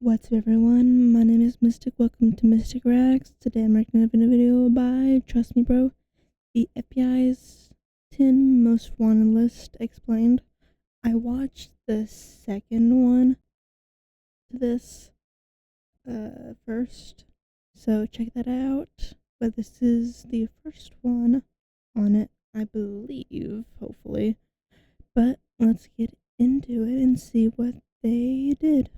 What's up everyone, my name is Mistic, welcome to Mistic Rags. Today I'm recommending a video by, trust me bro, the FBI's 10 most wanted list explained. I watched the second one to this first, so check that out. But this is the first one on it, I believe, hopefully. But let's get into it and see what they did.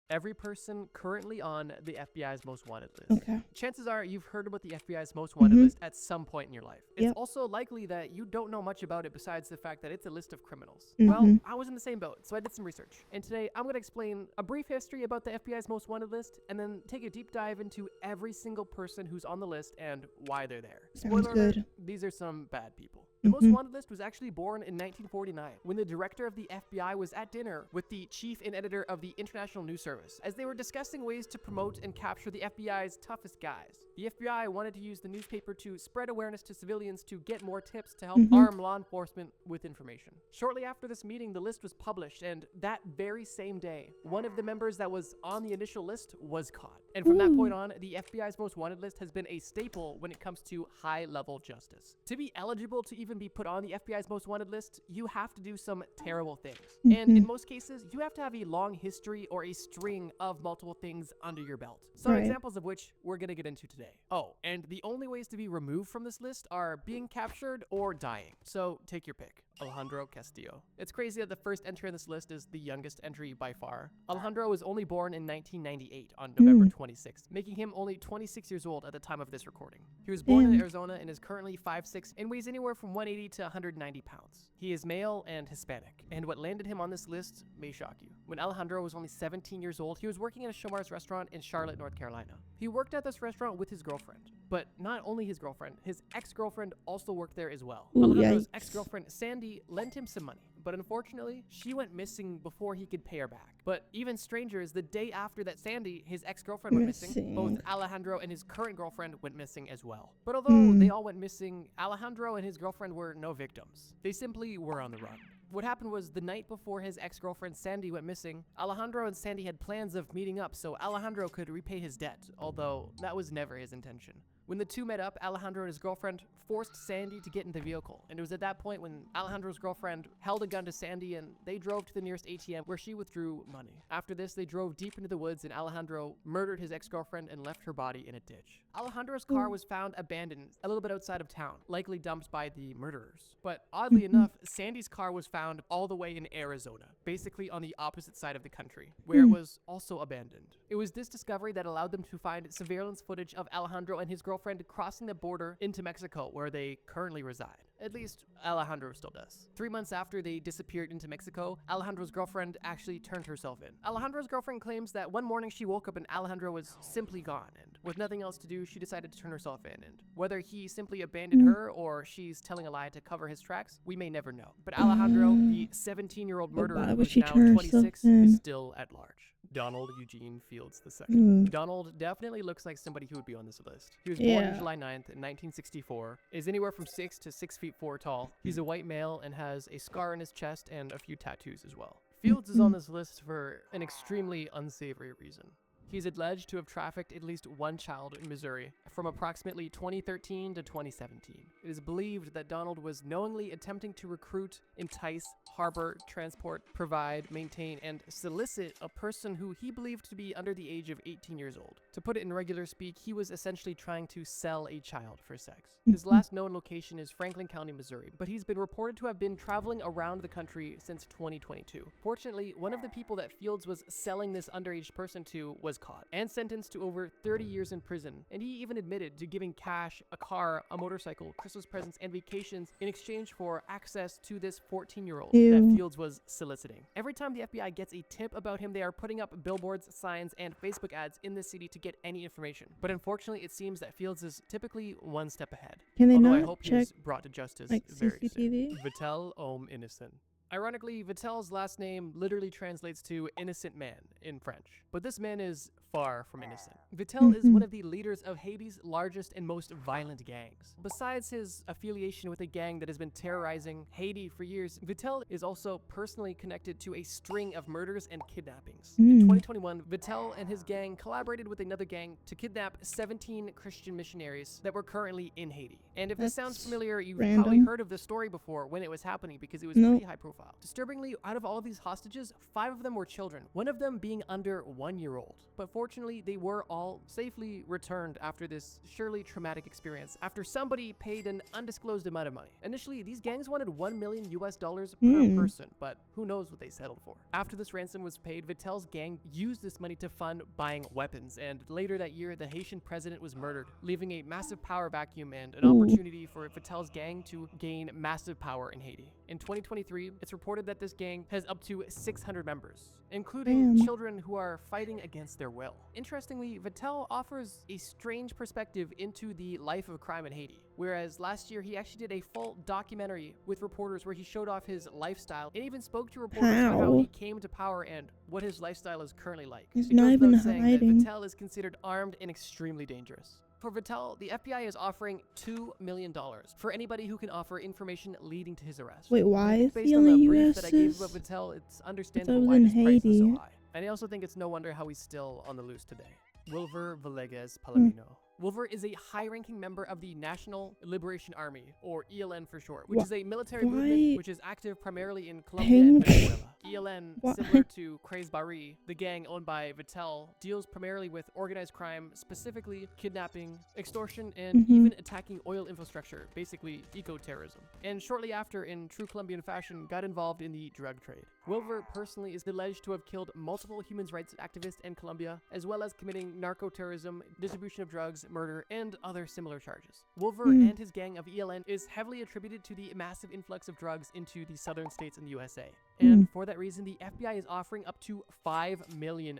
Every person currently on the FBI's most wanted list. Okay. Chances are you've heard about the FBI's most wanted list at some point in your life. It's also likely that you don't know much about it besides the fact that it's a list of criminals. Well, I was in the same boat, so I did some research. And today I'm going to explain a brief history about the FBI's most wanted list and then take a deep dive into every single person who's on the list and why they're there. Sounds good. Alert, these are some bad people. The most wanted list was actually born in 1949 when the director of the FBI was at dinner with the chief and editor of the International News Service as they were discussing ways to promote and capture the FBI's toughest guys. The FBI wanted to use the newspaper to spread awareness to civilians to get more tips to help arm law enforcement with information. Shortly after this meeting, the list was published, and that very same day, one of the members that was on the initial list was caught. And from that point on, the FBI's most wanted list has been a staple when it comes to high-level justice. To be eligible to even be put on the FBI's most wanted list, you have to do some terrible things. And in most cases, you have to have a long history or a string of multiple things under your belt. Some examples of which we're going to get into today. Oh, and the only ways to be removed from this list are being captured or dying. So take your pick. Alejandro Castillo. It's crazy that the first entry on this list is the youngest entry by far. Alejandro was only born in 1998 on November 26th, making him only 26 years old at the time of this recording. He was born in Arizona and is currently 5'6" and weighs anywhere from 180 to 190 pounds. He is male and Hispanic, and what landed him on this list may shock you. When Alejandro was only 17 years old, he was working at a Shomar's restaurant in Charlotte, North Carolina. He worked at this restaurant with his girlfriend, but not only his girlfriend, his ex-girlfriend also worked there as well. Alejandro's ex-girlfriend, Sandy, lent him some money, but unfortunately, she went missing before he could pay her back. But even stranger is the day after that Sandy, his ex-girlfriend, went missing, both Alejandro and his current girlfriend went missing as well. But although they all went missing, Alejandro and his girlfriend were no victims. They simply were on the run. What happened was the night before his ex-girlfriend Sandy went missing, Alejandro and Sandy had plans of meeting up so Alejandro could repay his debt, although that was never his intention. When the two met up, Alejandro and his girlfriend forced Sandy to get in the vehicle, and it was at that point when Alejandro's girlfriend held a gun to Sandy and they drove to the nearest ATM where she withdrew money. After this, they drove deep into the woods and Alejandro murdered his ex-girlfriend and left her body in a ditch. Alejandro's car was found abandoned a little bit outside of town, likely dumped by the murderers. But oddly enough, Sandy's car was found all the way in Arizona, basically on the opposite side of the country, where it was also abandoned. It was this discovery that allowed them to find surveillance footage of Alejandro and his girlfriend crossing the border into Mexico, where they currently reside. At least, Alejandro still does. 3 months after they disappeared into Mexico, Alejandro's girlfriend actually turned herself in. Alejandro's girlfriend claims that one morning she woke up and Alejandro was simply gone, and with nothing else to do, she decided to turn herself in, and whether he simply abandoned her or she's telling a lie to cover his tracks, we may never know. But Alejandro, the 17-year-old murderer who's now 26, is still at large. Donald Eugene Fields II. Donald definitely looks like somebody who would be on this list. He was born on July 9th in 1964, is anywhere from 6 to 6'4" tall. He's a white male and has a scar on his chest and a few tattoos as well. Fields is on this list for an extremely unsavory reason. He's alleged to have trafficked at least one child in Missouri from approximately 2013 to 2017. It is believed that Donald was knowingly attempting to recruit, entice, harbor, transport, provide, maintain, and solicit a person who he believed to be under the age of 18 years old. To put it in regular speak, he was essentially trying to sell a child for sex. His last known location is Franklin County, Missouri, but he's been reported to have been traveling around the country since 2022. Fortunately, one of the people that Fields was selling this underage person to was caught and sentenced to over 30 years in prison, and he even admitted to giving cash, a car, a motorcycle, Christmas presents, and vacations in exchange for access to this 14-year-old that Fields was soliciting. Every time the FBI gets a tip about him, they are putting up billboards, signs, and Facebook ads in the city to get any information. But unfortunately, it seems that Fields is typically one step ahead. Can they Although not I hope check he's brought to justice like very CCTV? soon. Vitel Om Innocent. Ironically, Vitel's last name literally translates to innocent man in French, but this man is far from innocent. Vitel is one of the leaders of Haiti's largest and most violent gangs. Besides his affiliation with a gang that has been terrorizing Haiti for years, Vitel is also personally connected to a string of murders and kidnappings. In 2021, Vitel and his gang collaborated with another gang to kidnap 17 Christian missionaries that were currently in Haiti. And if this sounds familiar, you've probably heard of the story before when it was happening because it was pretty high profile. Disturbingly, out of all of these hostages, 5 of them were children, one of them being under 1 year old. But fortunately, they were all safely returned after this surely traumatic experience, after somebody paid an undisclosed amount of money. Initially, these gangs wanted $1 million per person, but who knows what they settled for. After this ransom was paid, Vitel's gang used this money to fund buying weapons, and later that year, the Haitian president was murdered, leaving a massive power vacuum and an opportunity for Vitel's gang to gain massive power in Haiti. In 2023, it's reported that this gang has up to 600 members, including children who are fighting against their will. Interestingly, Vitel offers a strange perspective into the life of crime in Haiti, whereas last year he actually did a full documentary with reporters where he showed off his lifestyle and even spoke to reporters about how he came to power and what his lifestyle is currently like. He's it not goes even without saying that hiding. Vitel is considered armed and extremely dangerous. For Vitel, the FBI is offering $2 million for anybody who can offer information leading to his arrest. Wait, why is Based he on on the the brief US? that I gave about Vitel, it's understandable was why in this price is so Haiti. high. And I also think it's no wonder how he's still on the loose today. Wilver Villegas Palomino. Wilver is a high-ranking member of the National Liberation Army, or ELN for short, which is a military movement which is active primarily in Colombia and Venezuela. ELN, similar to Craze Barry, the gang owned by Vitel, deals primarily with organized crime, specifically kidnapping, extortion, and even attacking oil infrastructure, basically eco-terrorism. And shortly after, in true Colombian fashion, got involved in the drug trade. Wilver personally is alleged to have killed multiple human rights activists in Colombia, as well as committing narco-terrorism, distribution of drugs, murder, and other similar charges. Wilver and his gang of ELN is heavily attributed to the massive influx of drugs into the southern states in the USA. And for that reason, the FBI is offering up to $5 million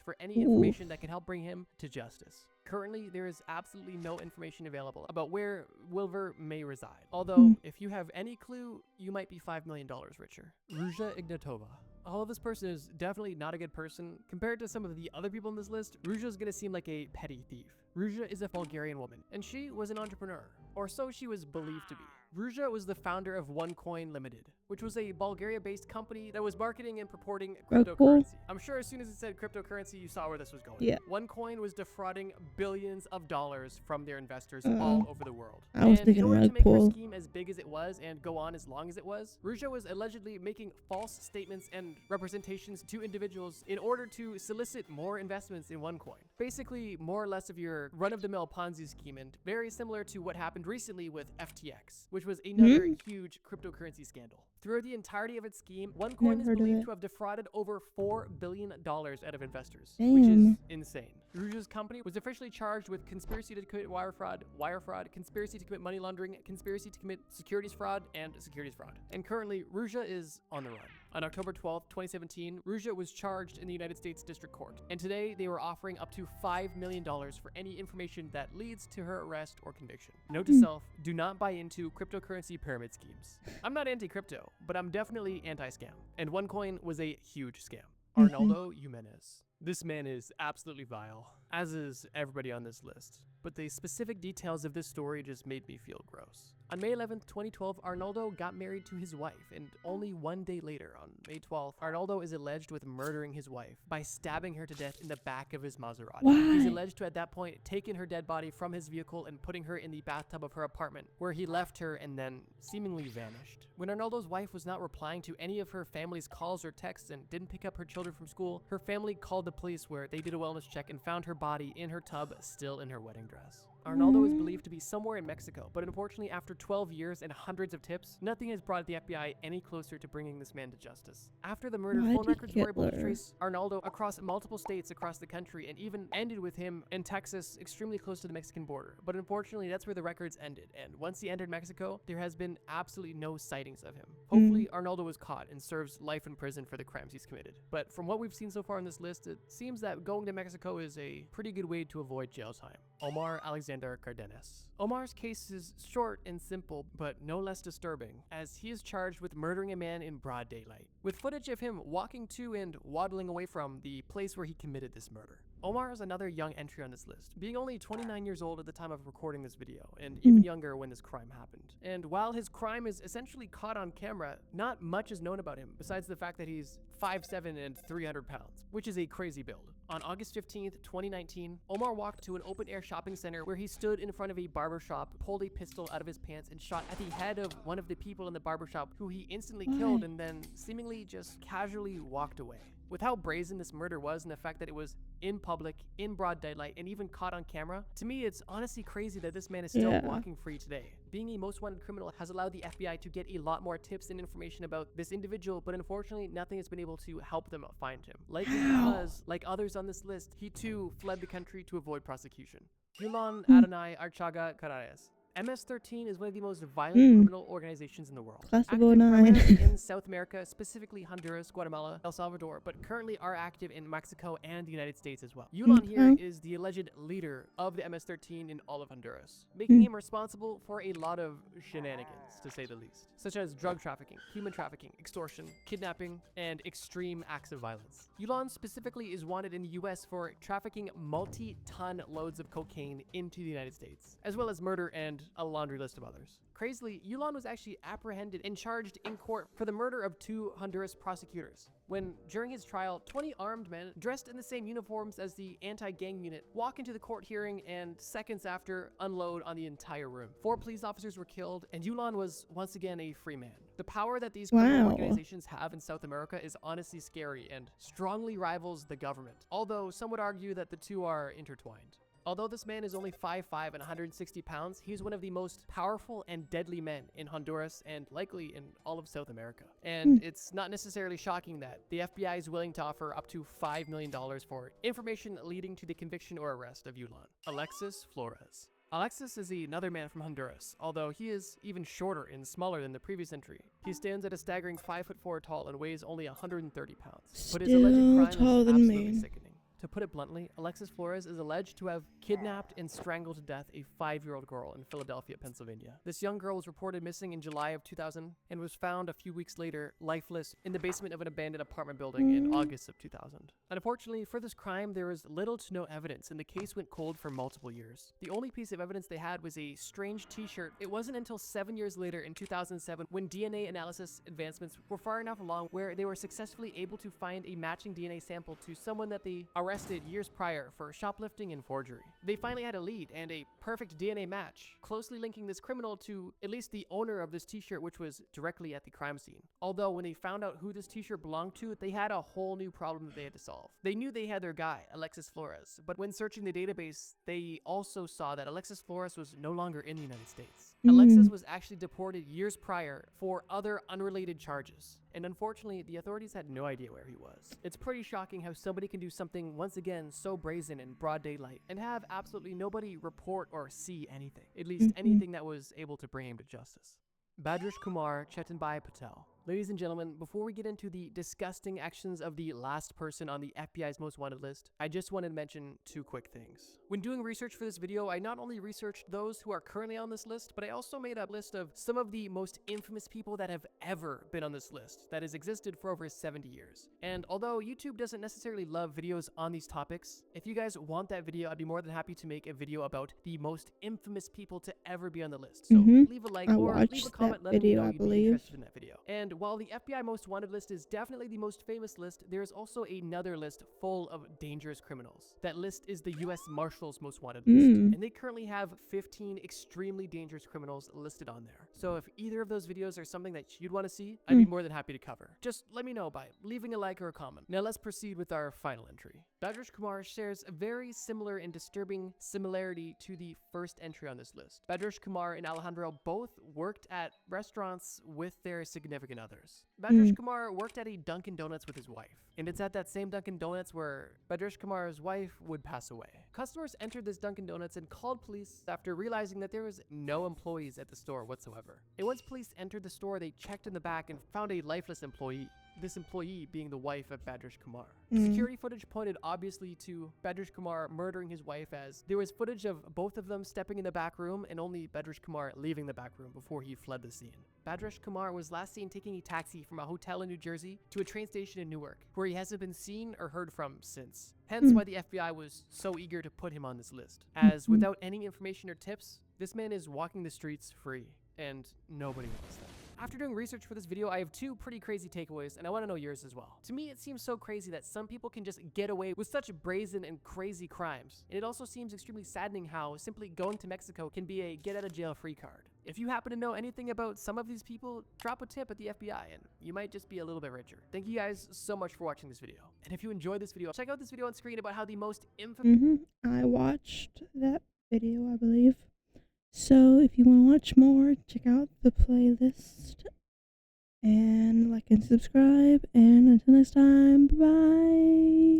for any information that can help bring him to justice. Currently, there is absolutely no information available about where Wilver may reside. Although, if you have any clue, you might be $5 million richer. Ruja Ignatova. Although this person is definitely not a good person, compared to some of the other people on this list, Ruja is going to seem like a petty thief. Ruja is a Bulgarian woman, and she was an entrepreneur, or so she was believed to be. Ruja was the founder of OneCoin Limited, which was a Bulgaria-based company that was marketing and purporting cryptocurrency. I'm sure as soon as it said cryptocurrency, you saw where this was going. Yeah. OneCoin was defrauding billions of dollars from their investors all over the world. I was thinking in order rug to make her pull. scheme as big as it was and go on as long as it was, Ruja was allegedly making false statements and representations to individuals in order to solicit more investments in OneCoin. Basically, more or less of your run-of-the-mill Ponzi scheme, and very similar to what happened recently with FTX, which was another huge cryptocurrency scandal. Throughout the entirety of its scheme, OneCoin is believed to have defrauded over $4 billion out of investors, which is insane. Ruja's company was officially charged with conspiracy to commit wire fraud, conspiracy to commit money laundering, conspiracy to commit securities fraud, and securities fraud. And currently, Ruja is on the run. On October 12, 2017, Ruja was charged in the United States District Court, and today they were offering up to $5 million for any information that leads to her arrest or conviction. Note to self, do not buy into cryptocurrency pyramid schemes. I'm not anti-crypto, but I'm definitely anti-scam, and OneCoin was a huge scam. Arnaldo Jimenez. This man is absolutely vile, as is everybody on this list, but the specific details of this story just made me feel gross. On May 11th, 2012, Arnaldo got married to his wife, and only one day later, on May 12th, Arnaldo is alleged with murdering his wife by stabbing her to death in the back of his Maserati. Why? He's alleged to, at that point, taken her dead body from his vehicle and putting her in the bathtub of her apartment, where he left her and then seemingly vanished. When Arnaldo's wife was not replying to any of her family's calls or texts and didn't pick up her children from school, her family called the police, where they did a wellness check and found her body in her tub, still in her wedding dress. Arnaldo is believed to be somewhere in Mexico, but unfortunately after 12 years and hundreds of tips, nothing has brought the FBI any closer to bringing this man to justice. After the murder, phone records were able to trace Arnaldo across multiple states across the country and even ended with him in Texas, extremely close to the Mexican border. But unfortunately, that's where the records ended, and once he entered Mexico, there has been absolutely no sightings of him. Hopefully, Arnaldo was caught and serves life in prison for the crimes he's committed. But from what we've seen so far on this list, it seems that going to Mexico is a pretty good way to avoid jail time. Omar Alexander Cardenas. Omar's case is short and simple, but no less disturbing, as he is charged with murdering a man in broad daylight, with footage of him walking to and waddling away from the place where he committed this murder. Omar is another young entry on this list, being only 29 years old at the time of recording this video, and even younger when this crime happened. And while his crime is essentially caught on camera, not much is known about him, besides the fact that he's 5'7" and 300 pounds, which is a crazy build. On August 15th, 2019, Omar walked to an open-air shopping center where he stood in front of a barbershop, pulled a pistol out of his pants, and shot at the head of one of the people in the barbershop, who he instantly killed and then seemingly just casually walked away. With how brazen this murder was and the fact that it was in public, in broad daylight, and even caught on camera, to me it's honestly crazy that this man is still walking free today. Being a most wanted criminal has allowed the FBI to get a lot more tips and information about this individual, but unfortunately nothing has been able to help them find him. Likely because, like others on this list, he too fled the country to avoid prosecution. Yulan Adonai Archaga Carayas. MS-13 is one of the most violent criminal organizations in the world. Active primarily in South America, specifically Honduras, Guatemala, El Salvador, but currently are active in Mexico and the United States as well. Yulan here is the alleged leader of the MS-13 in all of Honduras, making him responsible for a lot of shenanigans, to say the least, such as drug trafficking, human trafficking, extortion, kidnapping, and extreme acts of violence. Yulan specifically is wanted in the US for trafficking multi-ton loads of cocaine into the United States, as well as murder and a laundry list of others. Crazily, Yulan was actually apprehended and charged in court for the murder of 2 Honduras prosecutors, when during his trial, 20 armed men dressed in the same uniforms as the anti-gang unit walk into the court hearing and seconds after unload on the entire room. 4 police officers were killed, and Yulan was once again a free man. The power that these criminal organizations have in South America is honestly scary and strongly rivals the government, although some would argue that the two are intertwined. Although this man is only 5'5" and 160 pounds, he's one of the most powerful and deadly men in Honduras and likely in all of South America. And it's not necessarily shocking that the FBI is willing to offer up to $5 million for information leading to the conviction or arrest of Yulan. Alexis Flores. Alexis is another man from Honduras, although he is even shorter and smaller than the previous entry. He stands at a staggering 5'4" tall and weighs only 130 pounds. But his alleged crime is absolutely sickening. To put it bluntly, Alexis Flores is alleged to have kidnapped and strangled to death a 5-year-old girl in Philadelphia, Pennsylvania. This young girl was reported missing in July of 2000 and was found a few weeks later, lifeless, in the basement of an abandoned apartment building in August of 2000. Unfortunately, for this crime, there was little to no evidence, and the case went cold for multiple years. The only piece of evidence they had was a strange t-shirt. It wasn't until 7 years later in 2007 when DNA analysis advancements were far enough along where they were successfully able to find a matching DNA sample to someone that they arrested years prior for shoplifting and forgery. They finally had a lead and a perfect DNA match, closely linking this criminal to at least the owner of this t-shirt, which was directly at the crime scene. Although when they found out who this t-shirt belonged to, they had a whole new problem that they had to solve. They knew they had their guy, Alexis Flores, but when searching the database, they also saw that Alexis Flores was no longer in the United States. Alexis was actually deported years prior for other unrelated charges. And unfortunately, the authorities had no idea where he was. It's pretty shocking how somebody can do something, once again, so brazen in broad daylight and have absolutely nobody report or see anything. At least anything that was able to bring him to justice. Bhadresh Kumar Chetanbhai Patel. Ladies and gentlemen, before we get into the disgusting actions of the last person on the FBI's most wanted list, I just wanted to mention 2 quick things. When doing research for this video, I not only researched those who are currently on this list, but I also made a list of some of the most infamous people that have ever been on this list that has existed for over 70 years. And although YouTube doesn't necessarily love videos on these topics, if you guys want that video, I'd be more than happy to make a video about the most infamous people to ever be on the list. So leave a like or leave a comment letting me know you'd be interested in that video. And while the FBI most wanted list is definitely the most famous list, there's also another list full of dangerous criminals. That list is the US Marshals most wanted list, and they currently have 15 extremely dangerous criminals listed on there. So if either of those videos are something that you'd want to see, I'd be more than happy to cover. Just let me know by leaving a like or a comment. Now let's proceed with our final entry. Bhadresh Kumar shares a very similar and disturbing similarity to the first entry on this list. Bhadresh Kumar and Alejandro both worked at restaurants with their significant others. Bhadresh Kumar worked at a Dunkin' Donuts with his wife, and it's at that same Dunkin' Donuts where Bhadresh Kumar's wife would pass away. Customers entered this Dunkin' Donuts and called police after realizing that there was no employees at the store whatsoever. And once police entered the store, they checked in the back and found a lifeless employee. this employee being the wife of Badrish Kumar. Mm. Security footage pointed obviously to Badrish Kumar murdering his wife, as there was footage of both of them stepping in the back room and only Badrish Kumar leaving the back room before he fled the scene. Badrish Kumar was last seen taking a taxi from a hotel in New Jersey to a train station in Newark, where he hasn't been seen or heard from since. Hence why the FBI was so eager to put him on this list, as without any information or tips, this man is walking the streets free, and nobody wants that. After doing research for this video, I have two pretty crazy takeaways, and I want to know yours as well. To me, it seems so crazy that some people can just get away with such brazen and crazy crimes, and it also seems extremely saddening how simply going to Mexico can be a get-out-of-jail-free card. If you happen to know anything about some of these people, drop a tip at the FBI, and you might just be a little bit richer. Thank you guys so much for watching this video. And if you enjoyed this video, check out this video on screen about how the most infamous... I watched that video, I believe. So if you want to watch more, check out the playlist and like and subscribe. And until next time, bye-bye.